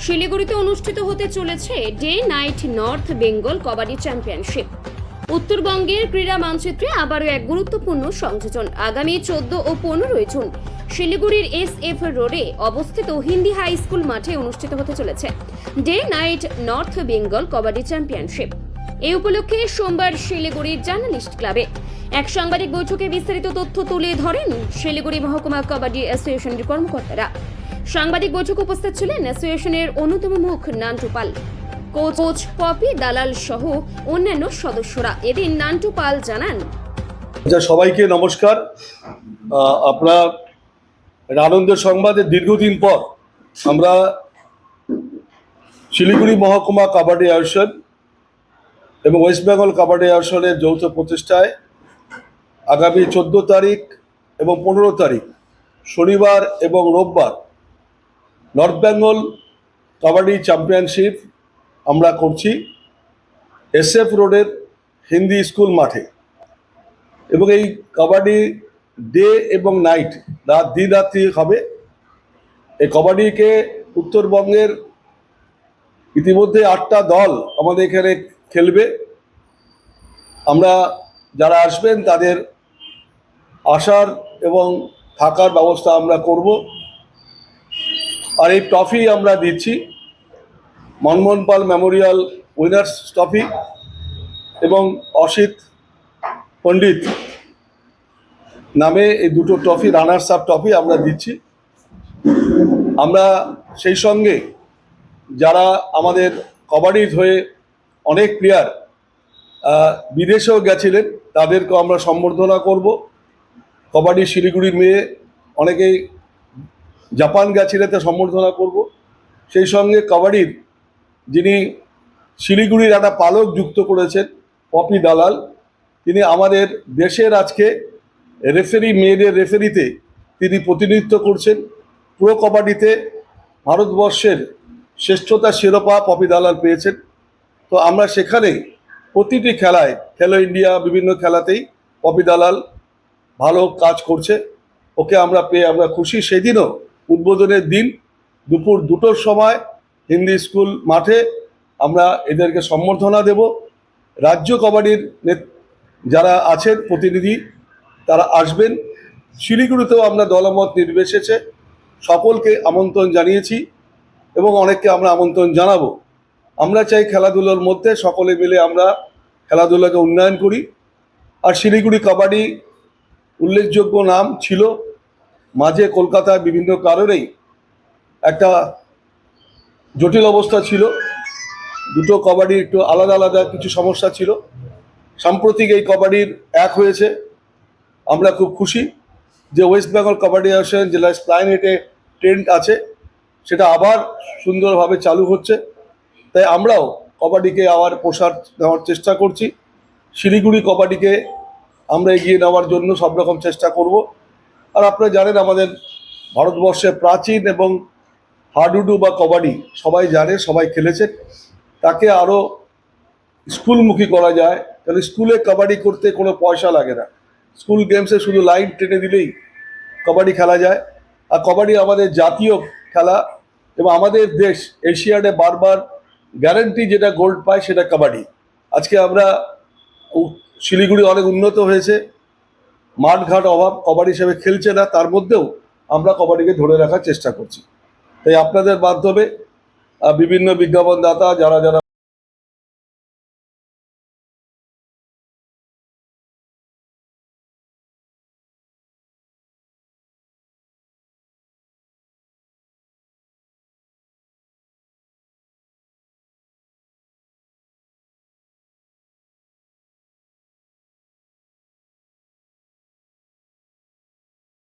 শিলিগুড়িতে অনুষ্ঠিত হতে চলেছে day night north Bengal kabaddi championship. উত্তরবঙ্গের ক্রীড়া মানচিত্রে আবারও এক গুরুত্বপূর্ণ সংযোজন। আগামী 14 ও 15 জুন শিলিগুড়ির SF রোডে অবস্থিত হিন্দি হাই স্কুল মাঠে অনুষ্ঠিত হতে চলেছে day night north Bengal kabaddi championship. এই উপলক্ষে সোমবার শিলিগুড়ির জার্নালিস্ট ক্লাবে এক সাংবাদিক বৈঠকে বিস্তারিত তথ্য তুলে ধরেন শিলিগুড়ি মহকুমা কবাডি অ্যাসোসিয়েশনের কর্মকর্তারা। সাংবাদিক বৈঠক উপস্থিত ছিলেন অ্যাসোসিয়েশনের অন্যতম মুখ নান্টু পাল, কোচ পপি দালাল সহ অন্যান্য সদস্যরা। এদিন নান্টু পাল জানান, সবাইকে নমস্কার। আপনারা আনন্দের সংবাদে দীর্ঘদিন পর আমরা শিলিগুড়ি মহকুমা কাবাডি অ্যাসোসিয়েশন এবং ওয়েস্ট বেঙ্গল কাবাডি অ্যাসোসিয়েশনের যৌথ প্রচেষ্টায় আগামী 14 তারিখ এবং 15 তারিখ শনিবার এবং রোববার নর্থ বেঙ্গল কাবাডি চ্যাম্পিয়নশিপ আমরা করছি SF রোডের হিন্দি স্কুল মাঠে। এবং এই কাবাডি ডে এবং নাইট দিন রাত্রি হবে। এই কাবাডিকে উত্তরবঙ্গের ইতিমধ্যে 8টা দল আমাদের এখানে খেলবে। আমরা যারা আসবেন তাদের আসার এবং থাকার ব্যবস্থা আমরা করব। আর এই ট্রফি আমরা দিচ্ছি মনমোহন পাল মেমোরিয়াল উইনার্স ট্রফি এবং অসিত পণ্ডিত নামে এই দুটো ট্রফি, রানার্স আপ ট্রফি আমরা দিচ্ছি। আমরা সেই সঙ্গে যারা আমাদের কবাডির হয়ে অনেক প্লেয়ার বিদেশেও গেছিলেন তাদেরকেও আমরা সম্বর্ধনা করব। কবাডি শিলিগুড়ির মেয়ে অনেকেই জাপান গেছিলেন, তা সম্বর্ধনা করব। সেই সঙ্গে কবাডির যিনি শিলিগুড়ির একটা পালক যুক্ত করেছেন পপি দালাল, তিনি আমাদের দেশের আজকে রেফারি, মেয়েদের রেফারিতে তিনি প্রতিনিধিত্ব করছেন। প্রো কবাডিতে ভারতবর্ষের শ্রেষ্ঠতা শিরোপা পপি দালাল পেয়েছেন। তো আমরা সেখানে প্রতিটি খেলায়, খেলো ইন্ডিয়া বিভিন্ন খেলাতেই পপি দালাল ভালো কাজ করছে। ওকে আমরা পেয়ে আমরা খুশি। সেদিনও উদ্বোধনের দিন দুপুর 2টোর সময় হিন্দি স্কুল মাঠে আমরা এদেরকে সম্বর্ধনা দেব। রাজ্য কবাডির যারা আছেন প্রতিনিধি তারা আসবেন। শিলিগুড়িতেও আমরা দলমত নির্বিশেষে সকলকে আমন্ত্রণ জানিয়েছি এবং অনেককে আমরা আমন্ত্রণ জানাবো। আমরা চাই খেলাধুলোর মধ্যে সকলে মিলে আমরা খেলাধুলাকে উন্নয়ন করি। আর শিলিগুড়ি কাবাডি উল্লেখযোগ্য নাম ছিল, মাঝে কলকাতায় বিভিন্ন কারণেই একটা জটিল অবস্থা ছিল, দুটো কাবাডি একটু আলাদা আলাদা কিছু সমস্যা ছিল। সাম্প্রতিক এই কাবাডির এক হয়েছে। আমরা খুব খুশি যে ওয়েস্ট বেঙ্গল কাবাডি অ্যাসোসিয়েশন জেলা স্প্লাইনেটে টেন্ট আছে, সেটা আবার সুন্দরভাবে চালু হচ্ছে। তাই আমরাও কবাডিকে আবার প্রসার দেওয়ার চেষ্টা করছি। শিলিগুড়ি কবাডিকে আমরা এগিয়ে নেওয়ার জন্য সব রকম চেষ্টা করব। আর আপনারা জানেন আমাদের ভারতবর্ষে প্রাচীন এবং হাডুডু বা কবাডি সবাই জানে, সবাই খেলেছে। তাকে আরও স্কুলমুখী করা যায়, তাহলে স্কুলে কাবাডি করতে কোনো পয়সা লাগে না। স্কুল গেমসে শুধু লাইন টেনে দিলেই কবাডি খেলা যায়। আর কবাডি আমাদের জাতীয় খেলা এবং আমাদের দেশ এশিয়াডে বারবার গ্যারান্টি যেটা গোল্ড পায় সেটা কাবাডি। আজকে আমরা শিলিগুড়ি অনেক উন্নত হয়েছে, মাঠঘাট অভাব, কবাডি হিসেবে খেলছে না, তার মধ্যেও আমরা কবাডিকে ধরে রাখার চেষ্টা করছি। তাই আপনাদের মাধ্যমে বিভিন্ন বিজ্ঞাপনদাতা যারা